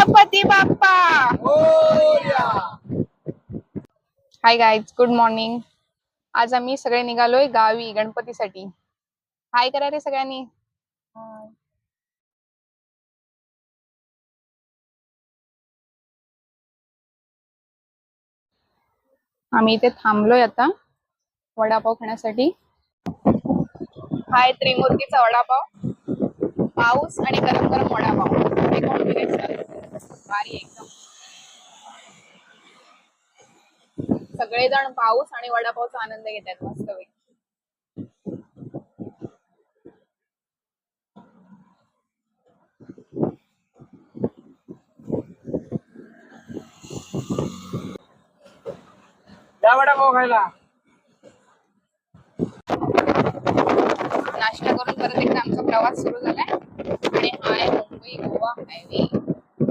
Ganpati Bappa. Hi guys, good morning. आज आम्ही सगळे निघालोय गावी गणपतीसाठी. हाय करा रे सगळ्यांनी. आम्ही इथे थांबलोय आता वडापाव खाण्यासाठी. हाय त्रिमूर्तीचा वडापाव, पाऊस आणि गरम गरम वडापाव. हे कॉम्बिनेशन भारी एकदम. सगळेजण पाऊस आणि वडापावचा आनंद घेतात मस्त पैकी. वडापाव खायला. नाश्ता करून परत एकदा आमचा प्रवास सुरू झालाय आणि हाय मुंबई गोवा हायवे.